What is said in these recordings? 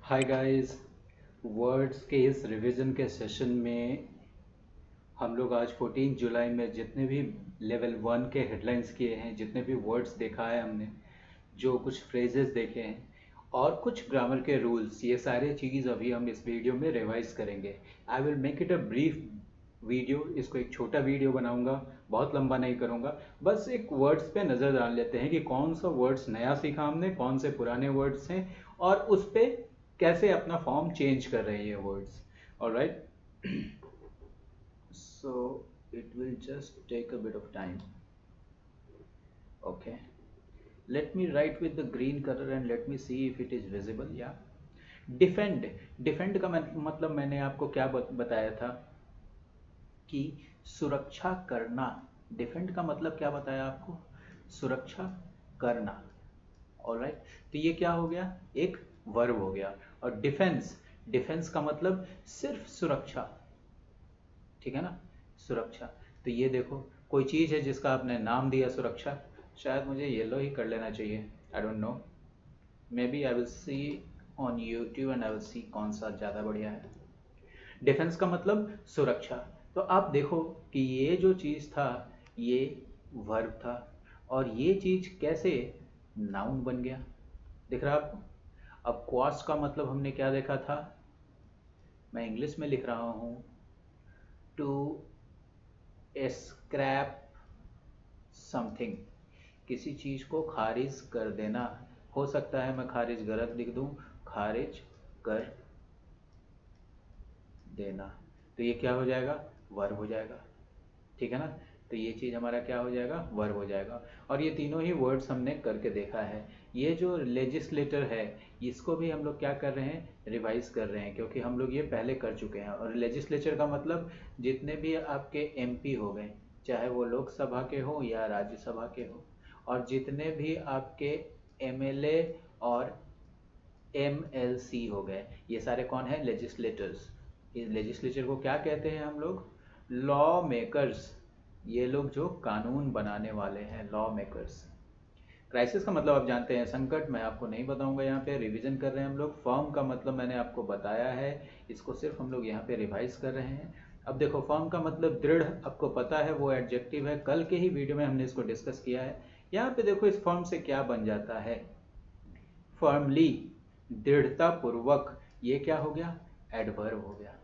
Hi guys. Words के इस revision के सेशन में हम लोग आज 14 जुलाई में जितने भी लेवल 1 के हेडलाइंस किए हैं, जितने भी वर्ड्स देखा है हमने, जो कुछ फ्रेजेस देखे हैं और कुछ ग्रामर के रूल्स, ये सारे चीज़ अभी हम इस वीडियो में रिवाइज करेंगे। I will make it a brief video. इसको एक छोटा वीडियो बनाऊंगा, बहुत लंबा नहीं करूंगा। बस एक वर्ड्स पे नज़र डाल लेते हैं कि कौन सा वर्ड्स नया सीखा हमने, कौन से पुराने वर्ड्स हैं और उस पे कैसे अपना फॉर्म चेंज कर रहे हैं ये words. Alright, so it will just take a bit of time. Okay, let me write with the green color and let me see if it is visible. Yeah, defend का मतलब मैंने आपको क्या बताया था कि सुरक्षा करना। डिफेंड का मतलब क्या बताया आपको? सुरक्षा करना। ऑलराइट, तो ये क्या हो गया? एक वर्ब हो गया। और डिफेंस, डिफेंस का मतलब सिर्फ सुरक्षा, ठीक है ना, सुरक्षा। तो ये देखो, कोई चीज़ है जिसका आपने नाम दिया सुरक्षा। शायद मुझे येलो ही कर लेना चाहिए, I don't know, maybe I will see on YouTube and I will see कौन सा ज़्यादा बढ़िया है। डिफेंस का मतलब सुरक्षा। तो आप देखो कि ये जो चीज़ था ये वर्ब था और ये चीज़ कैसे नाउन बन गया, दिख रहा है आपको? अब क्वास्ट का मतलब हमने क्या देखा था? मैं इंग्लिश में लिख रहा हूँ, टू स्क्रैप समथिंग, किसी चीज़ को खारिज कर देना। हो सकता है मैं खारिज गलत लिख दूँ, खारिज कर देना। तो ये क्या हो जाएगा? वर्ब हो जाएगा, ठीक है ना। तो ये चीज़ हमारा क्या हो जाएगा? वर्ब हो जाएगा। और ये तीनों ही वर्ड्स हमने करके देखा है। ये जो लेजिस्लेटर है इसको भी हम लोग क्या कर रहे हैं? रिवाइज कर रहे हैं, क्योंकि हम लोग ये पहले कर चुके हैं। और लेजिस्लेचर का मतलब जितने भी आपके एमपी हो गए, चाहे वो लोकसभा के हो या राज्यसभा के हो, और जितने भी आपके एमएलए और एमएलसी हो गए, ये सारे कौन है? लेजिस्लेटर्स। इस लेजिस्लेचर को क्या कहते हैं हम लोग? Law makers. ये लोग जो कानून बनाने वाले हैं, लॉ मेकर्स। क्राइसिस का मतलब आप जानते हैं, संकट। मैं आपको नहीं बताऊंगा, यहाँ पे रिवीजन कर रहे हैं हम लोग। फर्म का मतलब मैंने आपको बताया है, इसको सिर्फ हम लोग यहाँ पे रिवाइज कर रहे हैं। अब देखो, फर्म का मतलब दृढ़, आपको पता है वो एडजेक्टिव है, कल के ही वीडियो में हमने इसको डिस्कस किया है। यहाँ पे देखो इस फर्म से क्या बन जाता है? फर्मली, दृढ़ता पूर्वक। ये क्या हो गया? एडवर्ब हो गया,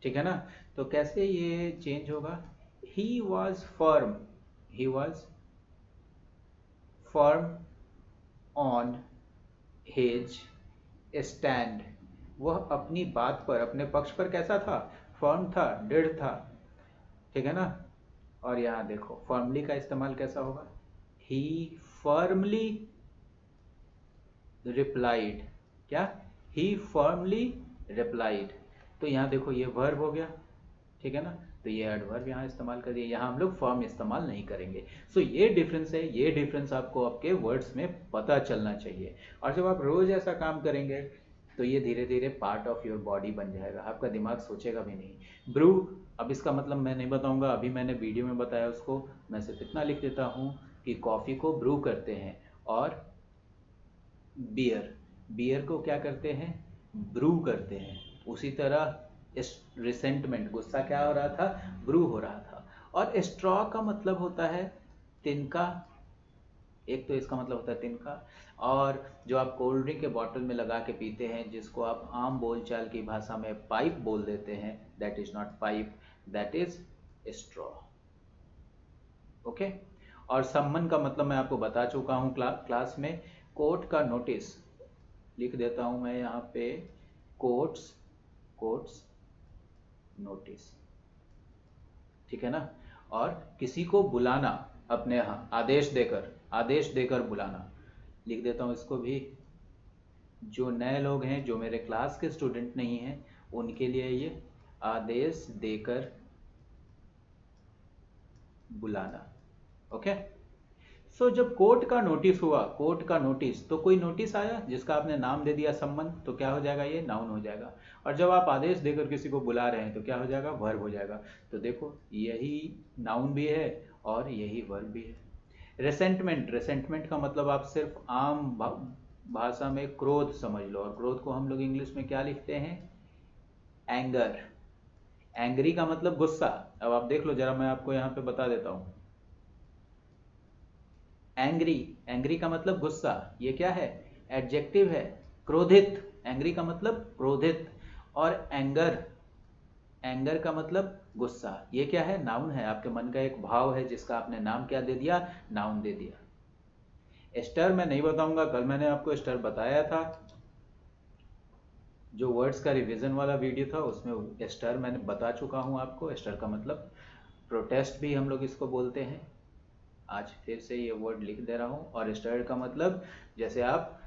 ठीक है ना। तो कैसे ये चेंज होगा? He was firm, he was firm on his stand. वह अपनी बात पर, अपने पक्ष पर कैसा था? फर्म था, दृढ़ था, ठीक है ना। और यहाँ देखो फर्मली का इस्तेमाल कैसा होगा? ही फर्मली रिप्लाइड। क्या? ही फर्मली रिप्लाइड। तो यहाँ देखो ये वर्ब हो गया, ठीक है ना। तो ये एडवर्ब यहाँ इस्तेमाल करिए, यहाँ हम लोग फर्म इस्तेमाल नहीं करेंगे। सो ये डिफरेंस है, ये डिफरेंस आपको आपके वर्ड्स में पता चलना चाहिए। और जब आप रोज ऐसा काम करेंगे तो ये धीरे धीरे पार्ट ऑफ योर बॉडी बन जाएगा, आपका दिमाग सोचेगा भी नहीं। ब्रू, अब इसका मतलब मैं नहीं बताऊंगा, अभी मैंने वीडियो में बताया उसको। मैं सिर्फ इतना लिख देता हूँ कि कॉफ़ी को ब्रू करते हैं। और बियर, बियर को क्या करते हैं? ब्रू करते हैं। उसी तरह रिसेंटमेंट, गुस्सा क्या हो रहा था? ब्रू हो रहा था। और स्ट्रॉ का मतलब होता है तिनका। एक तो इसका मतलब होता है तिनका, और जो आप कोल्ड ड्रिंक के बॉटल में लगा के पीते हैं, जिसको आप आम बोलचाल की भाषा में पाइप बोल देते हैं, that is not pipe, that is straw. Okay. और सम्मन का मतलब मैं आपको बता चुका हूँ क्लास में। कोर्ट का नोटिस लिख देता हूँ मैं यहाँ पे, कोर्ट्स, कोर्ट्स नोटिस, ठीक है ना। और किसी को बुलाना अपने यहाँ, आदेश देकर, आदेश देकर बुलाना, लिख देता हूँ इसको भी। जो नए लोग हैं, जो मेरे क्लास के स्टूडेंट नहीं हैं, उनके लिए ये आदेश देकर बुलाना। ओके। सो जब कोर्ट का नोटिस हुआ, कोर्ट का नोटिस, तो कोई नोटिस आया जिसका आपने नाम दे दिया सम्मन, तो क्या हो जाएगा? ये नाउन हो जाएगा। और जब आप आदेश देकर किसी को बुला रहे हैं तो क्या हो जाएगा? वर्ब हो जाएगा। तो देखो यही नाउन भी है और यही वर्ब भी है। रेसेंटमेंट, रेसेंटमेंट का मतलब आप सिर्फ आम भाषा में क्रोध समझ लो, और क्रोध को हम लोग इंग्लिश में क्या लिखते हैं? एंगर। एंग्री का मतलब गुस्सा। अब आप देख लो जरा, मैं आपको यहाँ पे बता देता हूँ। एंग्री, एंग्री का मतलब गुस्सा, ये क्या है? एडजेक्टिव है। क्रोधित, एंग्री का मतलब क्रोधित। और एंगर, एंगर का मतलब गुस्सा, ये क्या है? नाउन है। आपके मन का एक भाव है जिसका आपने नाम क्या दे दिया? नाउन दे दिया। स्टर मैं नहीं बताऊंगा, कल मैंने आपको स्टर बताया था, जो वर्ड्स का रिवीजन वाला वीडियो था उसमें स्टर मैंने बता चुका हूं आपको। स्टर का मतलब प्रोटेस्ट भी हम लोग इसको बोलते हैं। आज फिर से ये वर्ड लिख दे रहा हूँ। और स्टर का मतलब, जैसे आप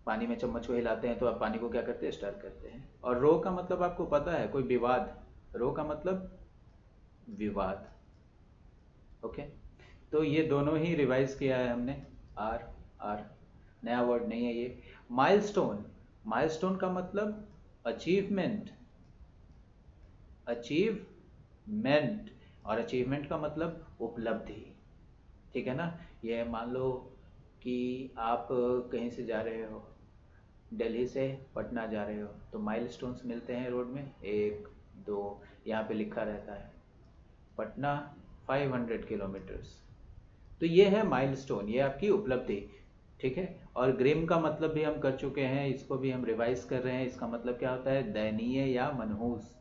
पानी में चम्मच को हिलाते हैं तो आप पानी को क्या करते हैं? स्टर करते हैं। और रो का मतलब आपको पता है, कोई विवाद। रो का मतलब विवाद। ओके, तो ये दोनों ही रिवाइज किया है हमने। आर, आर नया वर्ड नहीं है ये। माइलस्टोन, माइलस्टोन का मतलब अचीवमेंट, अचीवमेंट। और अचीवमेंट का मतलब उपलब्धि, ठीक है ना? ये मान लो कि आप कहीं से जा रहे हो, दिल्ली से पटना जा रहे हो, तो माइलस्टोन्स मिलते हैं रोड में, 1 2, यहाँ पे लिखा रहता है पटना 500 किलोमीटर्स। तो ये है माइलस्टोन, ये आपकी उपलब्धि, ठीक है। और ग्रिम का मतलब भी हम कर चुके हैं, इसको भी हम रिवाइज कर रहे हैं। इसका मतलब क्या होता है? दयनीय या मनहूस।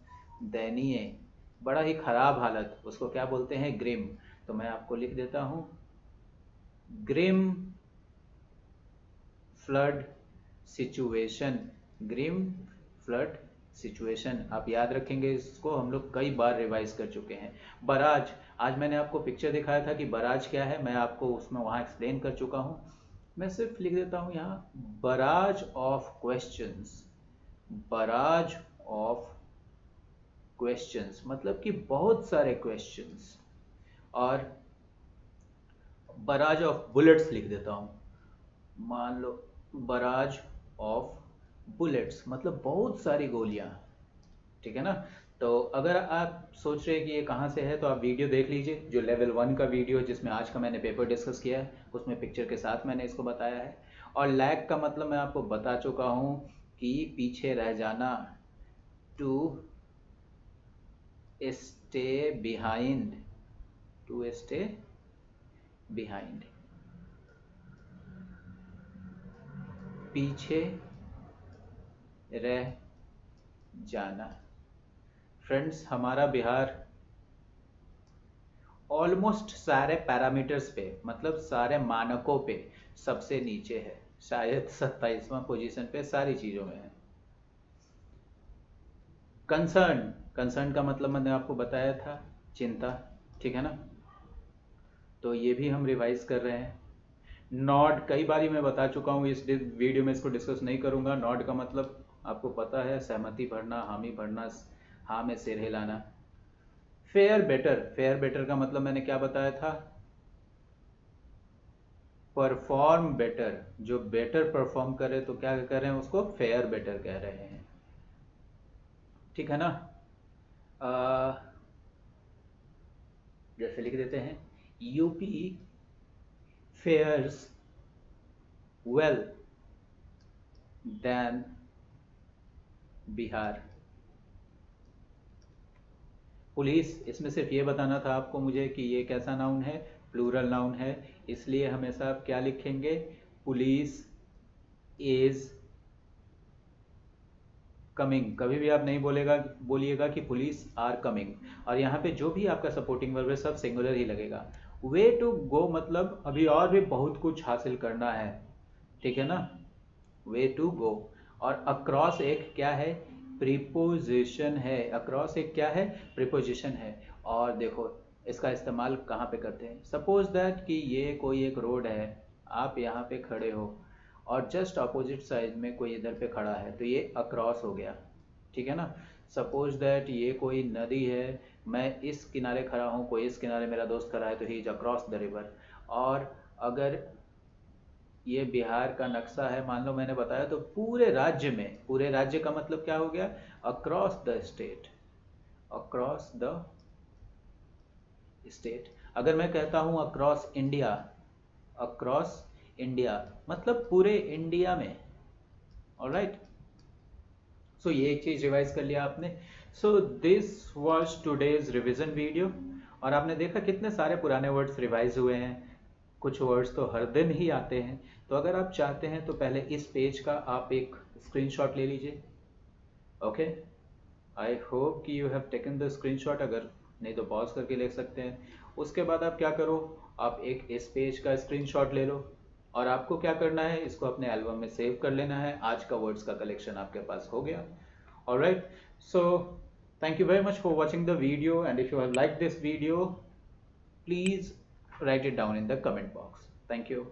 दयनीय, बड़ा ही खराब हालत, उसको क्या बोलते हैं? ग्रिम। तो मैं आपको लिख देता हूँ, grim flood situation. Grim flood situation, आप याद रखेंगे इसको, हम लोग कई बार रिवाइज कर चुके हैं। बराज, आज मैंने आपको पिक्चर दिखाया था कि बराज क्या है, मैं आपको उसमें वहाँ एक्सप्लेन कर चुका हूँ। मैं सिर्फ लिख देता हूँ यहाँ, barrage of questions. Barrage of questions मतलब कि बहुत सारे क्वेश्चंस। और बराज ऑफ बुलेट्स लिख देता हूँ, मान लो बराज ऑफ बुलेट्स मतलब बहुत सारी गोलियां, ठीक है ना? तो अगर आप सोच रहे हैं कि ये कहाँ से है, तो आप वीडियो देख लीजिए, जो लेवल 1 का वीडियो जिसमें आज का मैंने पेपर डिस्कस किया है, उसमें पिक्चर के साथ मैंने इसको बताया है। और लैग का मतलब मैं आपको बता चुका हूँ कि पीछे रह जाना, to stay behind, to stay behind, पीछे रह जाना। फ्रेंड्स, हमारा बिहार ऑलमोस्ट सारे पैरामीटर्स पे, मतलब सारे मानकों पे सबसे नीचे है, शायद 27वां पोजीशन पे सारी चीज़ों में है। कंसर्न, कंसर्न का मतलब मैंने आपको बताया था, चिंता, ठीक है ना? तो ये भी हम रिवाइज कर रहे हैं। नॉड कई बारी मैं बता चुका हूँ, इस वीडियो में इसको डिस्कस नहीं करूँगा। नॉड का मतलब आपको पता है, सहमति भरना, हामी भरना, हाँ में सिर हिलाना। फेयर बेटर, फेयर बेटर का मतलब मैंने क्या बताया था? परफॉर्म बेटर, जो बेटर परफॉर्म करे तो क्या कह रहे हैं? उसको फेयर बेटर कह रहे हैं, ठीक है ना? जैसे लिख देते हैं, UP fares well then Bihar. Police, इसमें सिर्फ ये बताना था आपको मुझे कि ये कैसा नाउन है? प्लूरल नाउन है, इसलिए हमेशा आप क्या लिखेंगे? Police is coming. कभी भी आप नहीं बोलिएगा कि पुलिस आर कमिंग। और यहाँ पे जो भी आपका सपोर्टिंग वर्ब है सब सिंगुलर ही लगेगा। वे टू गो मतलब अभी और भी बहुत कुछ हासिल करना है, ठीक है ना? Way to go. और अक्रॉस एक क्या है? प्रीपोजिशन है। अक्रॉस एक क्या है? प्रीपोजिशन है। और देखो इसका इस्तेमाल कहाँ पे करते हैं? सपोज दैट कि ये कोई एक रोड है, आप यहाँ पे खड़े हो और जस्ट अपोजिट साइड में कोई इधर पे खड़ा है, तो ये अक्रॉस हो गया, ठीक है ना? सपोज दैट ये कोई नदी है, मैं इस किनारे खड़ा हूँ, कोई इस किनारे मेरा दोस्त खड़ा है, तो he is across the river. और अगर ये बिहार का नक्शा है, मान लो मैंने बताया, तो पूरे राज्य में, पूरे राज्य का मतलब क्या हो गया? Across the state, across the state. अगर मैं कहता हूँ अक्रॉस इंडिया, अक्रॉस इंडिया मतलब पूरे इंडिया में, ऑलराइट, सो ये एक चीज़ रिवाइज कर लिया आपने। So this was today's revision video. और आपने देखा कितने सारे पुराने वर्ड्स रिवाइज हुए हैं, कुछ वर्ड्स तो हर दिन ही आते हैं। तो अगर आप चाहते हैं तो पहले इस पेज का आप एक स्क्रीनशॉट ले लीजिए। ओके, आई होप कि you have taken the screenshot, अगर नहीं तो पॉज करके ले सकते हैं। उसके बाद आप क्या करो, आप एक इस पेज का स्क्रीनशॉट ले लो और आपको क्या करना है, इसको अपने एल्बम में सेव कर लेना है। आज का वर्ड्स का कलेक्शन आपके पास हो गया। Alright, so thank you very much for watching the video, and if you have liked this video, please write it down in the comment box. Thank you.